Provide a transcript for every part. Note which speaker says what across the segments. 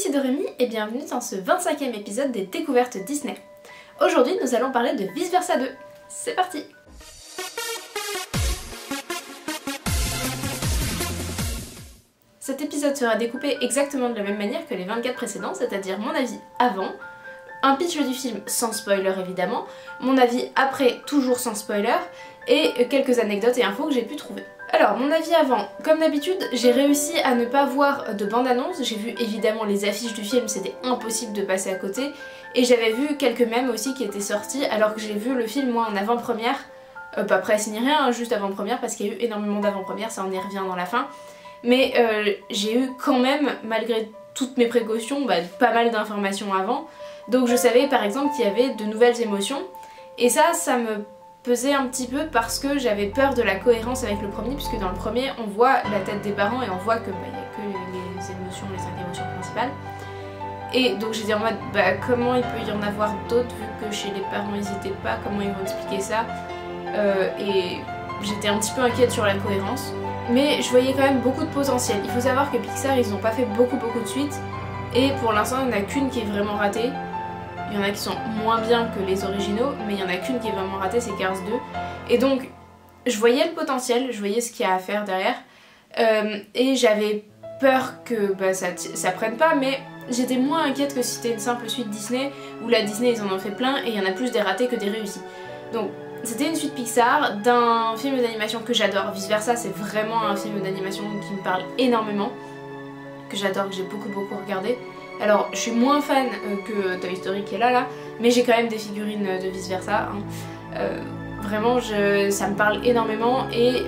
Speaker 1: ici Dorémy et bienvenue dans ce 25e épisode des Découvertes Disney. Aujourd'hui nous allons parler de Vice Versa 2. C'est parti! Cet épisode sera découpé exactement de la même manière que les 24 précédents, c'est-à-dire mon avis avant, un pitch du film sans spoiler évidemment, mon avis après toujours sans spoiler, et quelques anecdotes et infos que j'ai pu trouver. Alors, mon avis avant, comme d'habitude, j'ai réussi à ne pas voir de bande-annonce, j'ai vu évidemment les affiches du film, c'était impossible de passer à côté, et j'avais vu quelques mèmes aussi qui étaient sortis, alors que j'ai vu le film moi en avant-première, pas presse ni rien, juste avant-première, parce qu'il y a eu énormément d'avant-première, ça on y revient dans la fin, mais j'ai eu quand même, malgré toutes mes précautions, pas mal d'informations avant, donc je savais par exemple qu'il y avait de nouvelles émotions, et ça me pesait un petit peu parce que j'avais peur de la cohérence avec le premier, puisque dans le premier on voit la tête des parents et on voit que y a que les émotions, les 5 émotions principales. Et donc j'étais en mode comment il peut y en avoir d'autres vu que chez les parents ils étaient pas, comment ils vont expliquer ça, et j'étais un petit peu inquiète sur la cohérence. Mais je voyais quand même beaucoup de potentiel. Il faut savoir que Pixar ils ont pas fait beaucoup de suites, et pour l'instant il n'y en a qu'une qui est vraiment ratée. Il y en a qui sont moins bien que les originaux, mais il y en a qu'une qui est vraiment ratée, c'est Cars 2. Et donc, je voyais le potentiel, je voyais ce qu'il y a à faire derrière. Et j'avais peur que ça prenne pas, mais j'étais moins inquiète que si c'était une simple suite Disney, où la Disney ils en ont fait plein, et il y en a plus des ratés que des réussis. Donc, c'était une suite Pixar d'un film d'animation que j'adore. Vice Versa, c'est vraiment un film d'animation qui me parle énormément, que j'adore, que j'ai beaucoup regardé. Alors je suis moins fan que Toy Story qui est là, mais j'ai quand même des figurines de Vice Versa. Vraiment ça me parle énormément et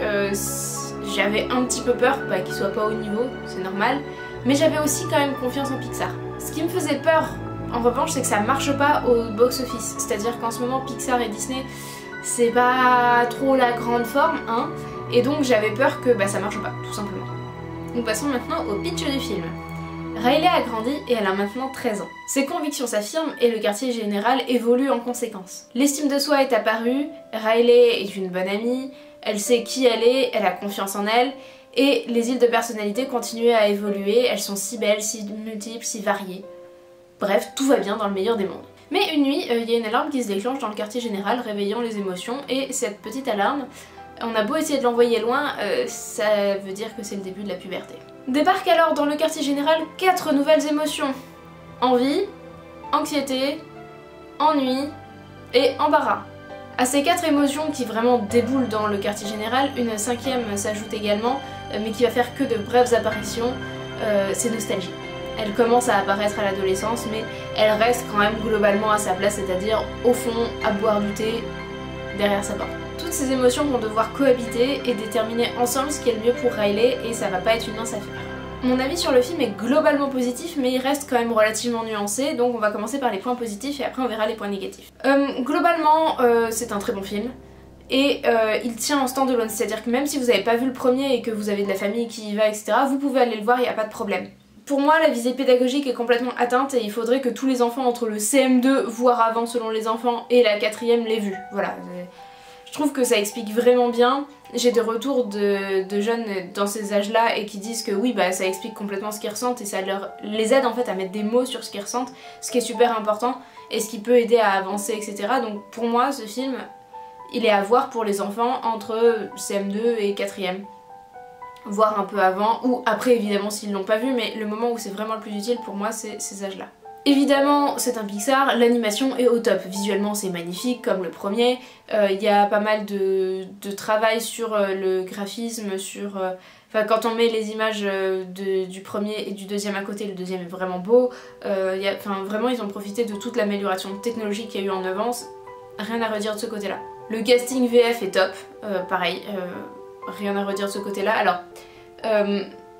Speaker 1: j'avais un petit peu peur qu'il soit pas au niveau, c'est normal. Mais j'avais aussi quand même confiance en Pixar. Ce qui me faisait peur en revanche c'est que ça marche pas au box-office. C'est-à-dire qu'en ce moment Pixar et Disney c'est pas trop la grande forme, hein. Et donc j'avais peur que ça marche pas, tout simplement. Donc passons maintenant au pitch du film. Riley a grandi et elle a maintenant 13 ans. Ses convictions s'affirment et le quartier général évolue en conséquence. L'estime de soi est apparue, Riley est une bonne amie, elle sait qui elle est, elle a confiance en elle, et les îles de personnalité continuent à évoluer, elles sont si belles, si multiples, si variées. Bref, tout va bien dans le meilleur des mondes. Mais une nuit, il y a une alarme qui se déclenche dans le quartier général, réveillant les émotions, et cette petite alarme, on a beau essayer de l'envoyer loin, ça veut dire que c'est le début de la puberté. Débarquent alors dans le quartier général 4 nouvelles émotions. Envie, anxiété, ennui et embarras. À ces 4 émotions qui vraiment déboulent dans le quartier général, une 5e s'ajoute également, mais qui va faire que de brèves apparitions, c'est nostalgie. Elle commence à apparaître à l'adolescence, mais elle reste quand même globalement à sa place, c'est-à-dire au fond, à boire du thé, derrière sa porte. Toutes ces émotions vont devoir cohabiter et déterminer ensemble ce qui est le mieux pour Riley, et ça va pas être une mince affaire. Mon avis sur le film est globalement positif, mais il reste quand même relativement nuancé, donc on va commencer par les points positifs et après on verra les points négatifs. Globalement, c'est un très bon film, et il tient en stand-alone, c'est-à-dire que même si vous n'avez pas vu le premier et que vous avez de la famille qui y va, etc., vous pouvez aller le voir, il n'y a pas de problème. Pour moi, la visée pédagogique est complètement atteinte et il faudrait que tous les enfants entre le CM2, voire avant selon les enfants, et la 4e l'aient vu. Voilà. Je trouve que ça explique vraiment bien. J'ai des retours de jeunes dans ces âges-là et qui disent que oui, ça explique complètement ce qu'ils ressentent et ça les aide en fait à mettre des mots sur ce qu'ils ressentent, ce qui est super important et ce qui peut aider à avancer, etc. Donc pour moi, ce film, il est à voir pour les enfants entre CM2 et 4e. Voire un peu avant, ou après évidemment s'ils l'ont pas vu, mais le moment où c'est vraiment le plus utile pour moi, c'est ces âges-là. Évidemment, c'est un Pixar, l'animation est au top. Visuellement, c'est magnifique, comme le premier. Il y a pas mal de travail sur le graphisme, sur... quand on met les images du premier et du deuxième à côté, le deuxième est vraiment beau. Vraiment, ils ont profité de toute l'amélioration technologique qu'il y a eu en 9 ans. Rien à redire de ce côté-là. Le casting VF est top, pareil. Rien à redire de ce côté-là. Alors,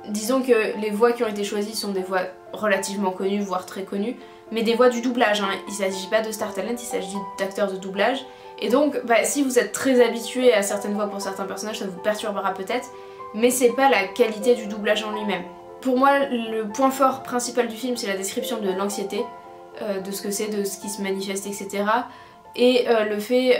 Speaker 1: disons que les voix qui ont été choisies sont des voix relativement connues, voire très connues, mais des voix du doublage, hein. Il s'agit pas de Star Talent, il s'agit d'acteurs de doublage. Et donc, si vous êtes très habitué à certaines voix pour certains personnages, ça vous perturbera peut-être, mais c'est pas la qualité du doublage en lui-même. Pour moi, le point fort principal du film, c'est la description de l'anxiété, de ce que c'est, de ce qui se manifeste, etc. et le fait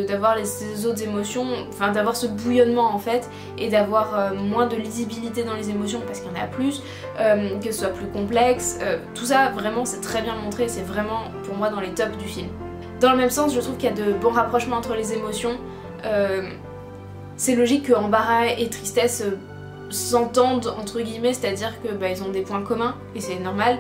Speaker 1: d'avoir les autres émotions, enfin d'avoir ce bouillonnement en fait, et d'avoir moins de lisibilité dans les émotions parce qu'il y en a plus, que ce soit plus complexe, tout ça vraiment c'est très bien montré, c'est vraiment pour moi dans les tops du film. Dans le même sens, je trouve qu'il y a de bons rapprochements entre les émotions. C'est logique que embarras et tristesse s'entendent entre guillemets, c'est-à-dire que ils ont des points communs et c'est normal.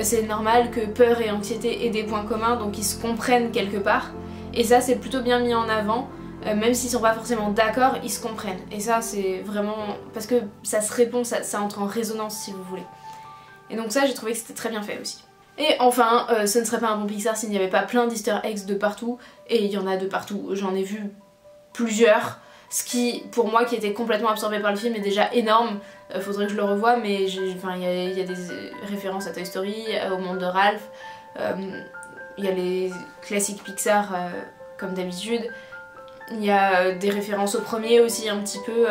Speaker 1: C'est normal que peur et anxiété aient des points communs, donc ils se comprennent quelque part. Et ça c'est plutôt bien mis en avant, même s'ils sont pas forcément d'accord, ils se comprennent. Et ça c'est vraiment... parce que ça se répond, ça entre en résonance si vous voulez. Et donc ça j'ai trouvé que c'était très bien fait aussi. Et enfin, ce ne serait pas un bon Pixar s'il n'y avait pas plein d'easter eggs de partout, et il y en a de partout, j'en ai vu plusieurs, ce qui, pour moi qui était complètement absorbé par le film, est déjà énorme. Faudrait que je le revoie, mais il y a des références à Toy Story, au monde de Ralph, il y a les classiques Pixar comme d'habitude, il y a des références au premier aussi un petit peu,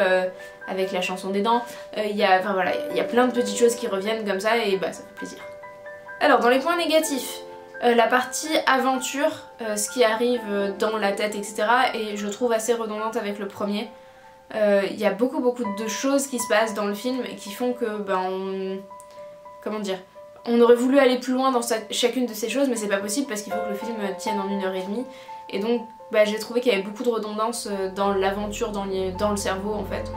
Speaker 1: avec la chanson des dents, il y a plein de petites choses qui reviennent comme ça et ça fait plaisir. Alors dans les points négatifs, la partie aventure, ce qui arrive dans la tête etc. et je trouve assez redondante avec le premier. Il y a beaucoup de choses qui se passent dans le film et qui font que comment dire, on aurait voulu aller plus loin dans chacune de ces choses mais c'est pas possible parce qu'il faut que le film tienne en 1h30 et donc j'ai trouvé qu'il y avait beaucoup de redondance dans l'aventure, dans le cerveau en fait,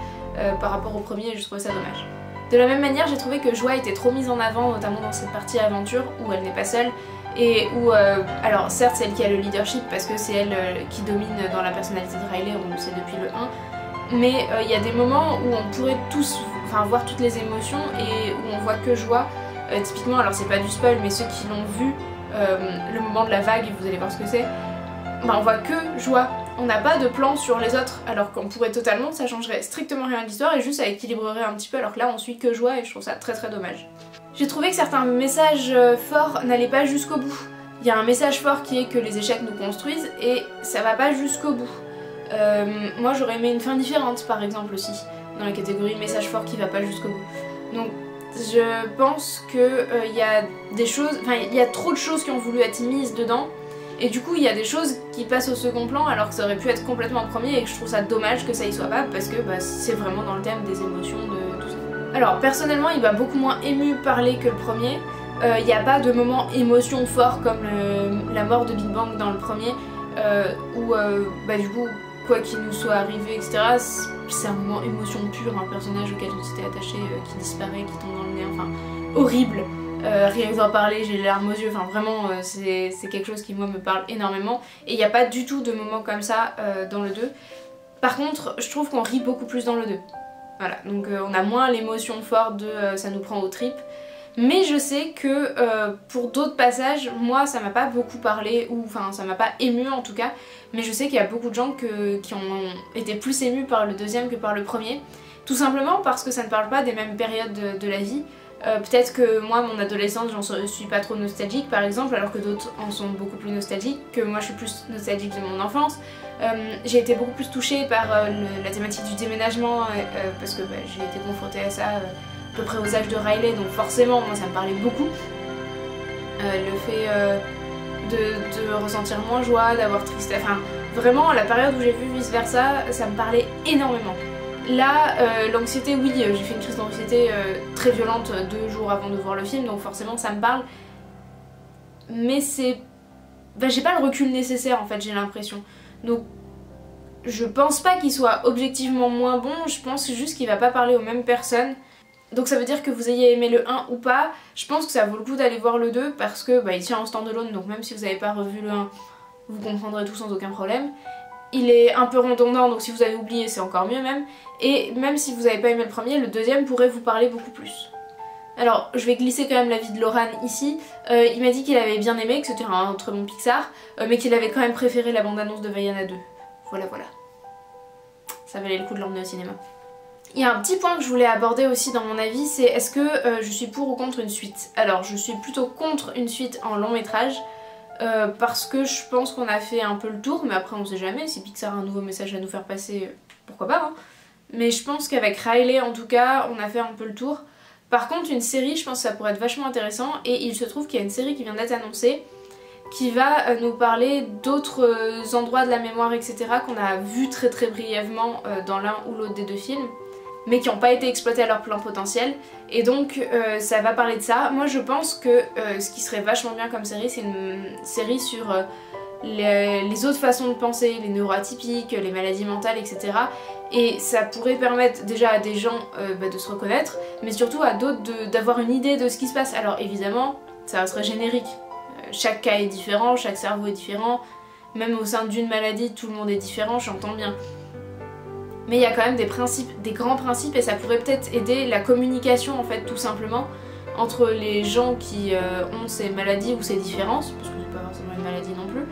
Speaker 1: par rapport au premier et je trouvais ça dommage. De la même manière, j'ai trouvé que Joie était trop mise en avant, notamment dans cette partie aventure où elle n'est pas seule et où, alors certes c'est elle qui a le leadership parce que c'est elle qui domine dans la personnalité de Riley, on le sait depuis le 1, mais il y a des moments où on pourrait tous voir toutes les émotions et où on voit que Joie, typiquement, alors c'est pas du spoil mais ceux qui l'ont vu, le moment de la vague, vous allez voir ce que c'est, on voit que Joie. On n'a pas de plan sur les autres, alors qu'on pourrait totalement, ça changerait strictement rien à l'histoire et juste ça équilibrerait un petit peu, alors que là on suit que Joie et je trouve ça très dommage. J'ai trouvé que certains messages forts n'allaient pas jusqu'au bout. Il y a un message fort qui est que les échecs nous construisent et ça va pas jusqu'au bout. Moi j'aurais aimé une fin différente par exemple aussi, dans la catégorie message fort qui va pas jusqu'au bout. Donc je pense que il y a des choses, il y a trop de choses qui ont voulu être mises dedans. Et du coup il y a des choses qui passent au second plan alors que ça aurait pu être complètement en premier et que je trouve ça dommage que ça y soit pas parce que c'est vraiment dans le thème des émotions, de tout ça. Alors personnellement il m'a beaucoup moins ému parler que le premier. Il n'y a pas de moment émotion fort comme la mort de Big Bang dans le premier où du coup quoi qu'il nous soit arrivé etc. C'est un moment émotion pure, un personnage auquel on s'était attaché qui disparaît, qui tombe dans le nez, horrible. Rien que d'en parler, j'ai les larmes aux yeux, vraiment c'est quelque chose qui moi me parle énormément et il n'y a pas du tout de moment comme ça dans le 2. Par contre je trouve qu'on rit beaucoup plus dans le 2. Voilà, donc on a moins l'émotion forte de ça nous prend aux tripes. Mais je sais que pour d'autres passages, moi ça m'a pas beaucoup parlé, ou ça m'a pas ému en tout cas, mais je sais qu'il y a beaucoup de gens qui ont été plus émus par le deuxième que par le premier, tout simplement parce que ça ne parle pas des mêmes périodes de la vie. Peut-être que moi, mon adolescence, j'en suis pas trop nostalgique par exemple, alors que d'autres en sont beaucoup plus nostalgiques, que moi je suis plus nostalgique de mon enfance. J'ai été beaucoup plus touchée par la thématique du déménagement, parce que j'ai été confrontée à ça à peu près aux âges de Riley, donc forcément moi ça me parlait beaucoup. Le fait de ressentir moins joie, d'avoir triste, vraiment la période où j'ai vu vice versa, ça me parlait énormément. Là, l'anxiété, oui, j'ai fait une crise d'anxiété très violente 2 jours avant de voir le film, donc forcément ça me parle. Mais c'est... j'ai pas le recul nécessaire en fait, j'ai l'impression. Donc je pense pas qu'il soit objectivement moins bon, je pense juste qu'il va pas parler aux mêmes personnes. Donc ça veut dire que vous ayez aimé le 1 ou pas, je pense que ça vaut le coup d'aller voir le 2 parce que il tient en stand-alone, donc même si vous n'avez pas revu le 1, vous comprendrez tout sans aucun problème. Il est un peu redondant, donc si vous avez oublié c'est encore mieux même. Et même si vous n'avez pas aimé le premier, le deuxième pourrait vous parler beaucoup plus. Alors je vais glisser quand même l'avis de Loran ici. Il m'a dit qu'il avait bien aimé, que c'était un très bon Pixar, mais qu'il avait quand même préféré la bande-annonce de Vaiana 2. Voilà. Ça valait le coup de l'emmener au cinéma. Il y a un petit point que je voulais aborder aussi dans mon avis, c'est est-ce que je suis pour ou contre une suite. Alors je suis plutôt contre une suite en long métrage, parce que je pense qu'on a fait un peu le tour, mais après on sait jamais, si Pixar a un nouveau message à nous faire passer, pourquoi pas, hein. Mais je pense qu'avec Riley en tout cas, on a fait un peu le tour. Par contre une série, je pense que ça pourrait être vachement intéressant, et il se trouve qu'il y a une série qui vient d'être annoncée, qui va nous parler d'autres endroits de la mémoire, etc. qu'on a vu très brièvement dans l'un ou l'autre des deux films, mais qui n'ont pas été exploités à leur plein potentiel. Et donc ça va parler de ça. Moi je pense que ce qui serait vachement bien comme série, c'est une série sur les autres façons de penser, les neuroatypiques, les maladies mentales, etc. Et ça pourrait permettre déjà à des gens de se reconnaître, mais surtout à d'autres d'avoir une idée de ce qui se passe. Alors évidemment, ça serait générique. Chaque cas est différent, chaque cerveau est différent, même au sein d'une maladie, tout le monde est différent, j'entends bien. Mais il y a quand même des principes, des grands principes, et ça pourrait peut-être aider la communication en fait, tout simplement, entre les gens qui ont ces maladies ou ces différences, parce que c'est pas forcément une maladie non plus,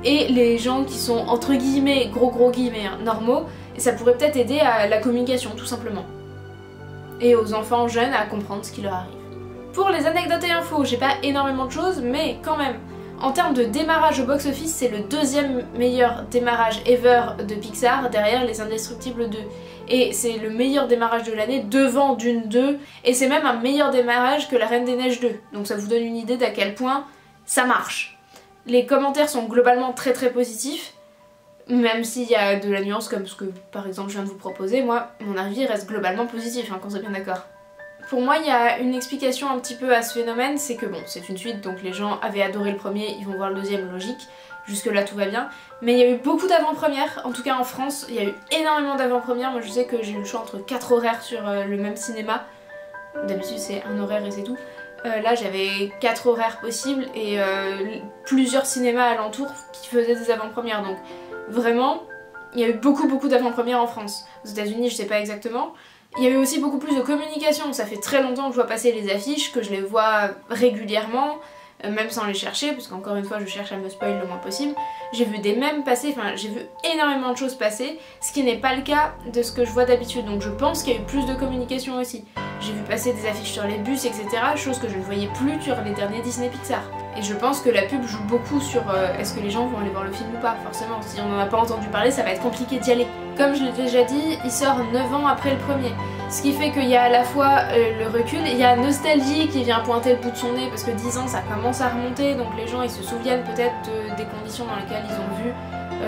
Speaker 1: et les gens qui sont entre guillemets, gros guillemets, hein, normaux, et ça pourrait peut-être aider à la communication tout simplement. Et aux enfants jeunes à comprendre ce qui leur arrive. Pour les anecdotes et infos, j'ai pas énormément de choses, mais quand même, en termes de démarrage au box-office, c'est le deuxième meilleur démarrage ever de Pixar, derrière Les Indestructibles 2. Et c'est le meilleur démarrage de l'année, devant Dune 2, et c'est même un meilleur démarrage que La Reine des Neiges 2. Donc ça vous donne une idée d'à quel point ça marche. Les commentaires sont globalement très positifs, même s'il y a de la nuance comme ce que par exemple je viens de vous proposer, moi mon avis reste globalement positif, hein, qu'on soit bien d'accord. Pour moi il y a une explication un petit peu à ce phénomène, c'est que bon c'est une suite donc les gens avaient adoré le premier, ils vont voir le deuxième, logique, jusque là tout va bien, mais il y a eu beaucoup d'avant-premières, en tout cas en France il y a eu énormément d'avant-premières. Moi je sais que j'ai eu le choix entre 4 horaires sur le même cinéma, d'habitude c'est un horaire et c'est tout. Là j'avais 4 horaires possibles et plusieurs cinémas alentours qui faisaient des avant-premières, donc vraiment il y a eu beaucoup d'avant-premières en France. Aux États-Unis je sais pas exactement. Il y a eu aussi beaucoup plus de communication, ça fait très longtemps que je vois passer les affiches, que je les vois régulièrement, même sans les chercher, parce qu'encore une fois je cherche à me spoil le moins possible. J'ai vu des mèmes passer, enfin j'ai vu énormément de choses passer, ce qui n'est pas le cas de ce que je vois d'habitude, donc je pense qu'il y a eu plus de communication aussi. J'ai vu passer des affiches sur les bus, etc., chose que je ne voyais plus sur les derniers Disney Pixar. Et je pense que la pub joue beaucoup sur est-ce que les gens vont aller voir le film ou pas, forcément. Si on n'en a pas entendu parler, ça va être compliqué d'y aller. Comme je l'ai déjà dit, il sort 9 ans après le premier. Ce qui fait qu'il y a à la fois le recul, il y a nostalgie qui vient pointer le bout de son nez, parce que 10 ans ça commence à remonter, donc les gens ils se souviennent peut-être des conditions dans lesquelles ils ont vu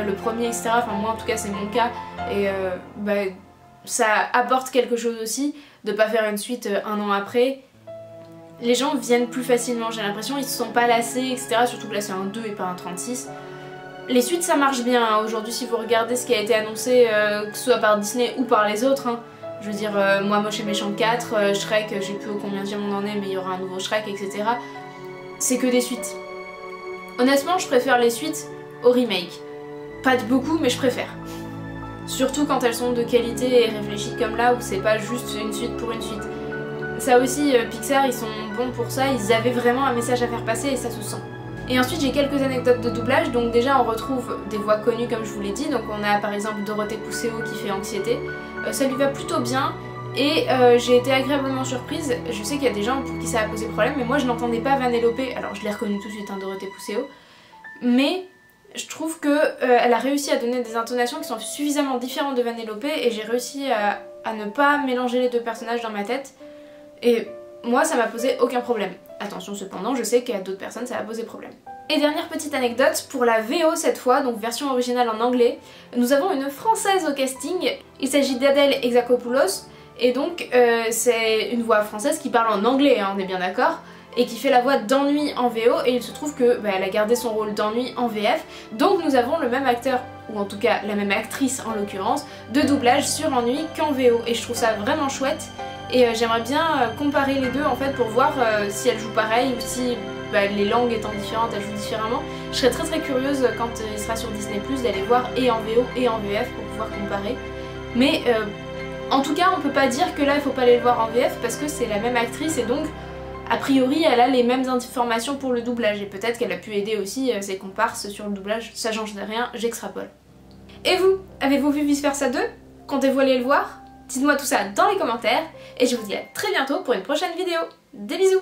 Speaker 1: le premier, etc. Enfin moi en tout cas c'est mon cas, et ça apporte quelque chose aussi de pas faire une suite un an après. Les gens viennent plus facilement, j'ai l'impression, ils se sont pas lassés, etc. Surtout que là c'est un 2 et pas un 36. Les suites ça marche bien, hein. Aujourd'hui si vous regardez ce qui a été annoncé, que ce soit par Disney ou par les autres, hein. Je veux dire, Moi Moche et Méchant 4, Shrek, je sais plus combien on en est, mais il y aura un nouveau Shrek, etc. C'est que des suites. Honnêtement, je préfère les suites au remake. Pas de beaucoup, mais je préfère. Surtout quand elles sont de qualité et réfléchies comme là, où c'est pas juste une suite pour une suite. Ça aussi, Pixar, ils sont bons pour ça, ils avaient vraiment un message à faire passer et ça se sent. Et ensuite j'ai quelques anecdotes de doublage, donc déjà on retrouve des voix connues comme je vous l'ai dit, donc on a par exemple Dorothée Pousseau qui fait Anxiété, ça lui va plutôt bien et j'ai été agréablement surprise. Je sais qu'il y a des gens pour qui ça a posé problème, mais moi je n'entendais pas Vanellope, alors je l'ai reconnue tout de suite, hein, Dorothée Pousseau, mais je trouve qu'elle a réussi à donner des intonations qui sont suffisamment différentes de Vanellope et j'ai réussi à ne pas mélanger les deux personnages dans ma tête, et moi ça m'a posé aucun problème. Attention cependant, je sais qu'à d'autres personnes ça va poser problème. Et dernière petite anecdote, pour la VO cette fois, donc version originale en anglais, nous avons une française au casting. Il s'agit d'Adèle Exarchopoulos, et donc c'est une voix française qui parle en anglais, hein, on est bien d'accord, et qui fait la voix d'Ennui en VO, et il se trouve que elle a gardé son rôle d'Ennui en VF, donc nous avons le même acteur, ou en tout cas la même actrice en l'occurrence, de doublage sur Ennui qu'en VO, et je trouve ça vraiment chouette. Et j'aimerais bien comparer les deux en fait pour voir si elles jouent pareil ou si les langues étant différentes elles jouent différemment. Je serais très curieuse quand il sera sur Disney+ d'aller voir et en VO et en VF pour pouvoir comparer. Mais en tout cas on peut pas dire que là il faut pas aller le voir en VF parce que c'est la même actrice et donc a priori elle a les mêmes informations pour le doublage et peut-être qu'elle a pu aider aussi ses comparses sur le doublage, ça change de rien, j'extrapole. Et vous, avez-vous vu Vice Versa 2? Comptez-vous aller le voir? Dites-moi tout ça dans les commentaires et je vous dis à très bientôt pour une prochaine vidéo. Des bisous!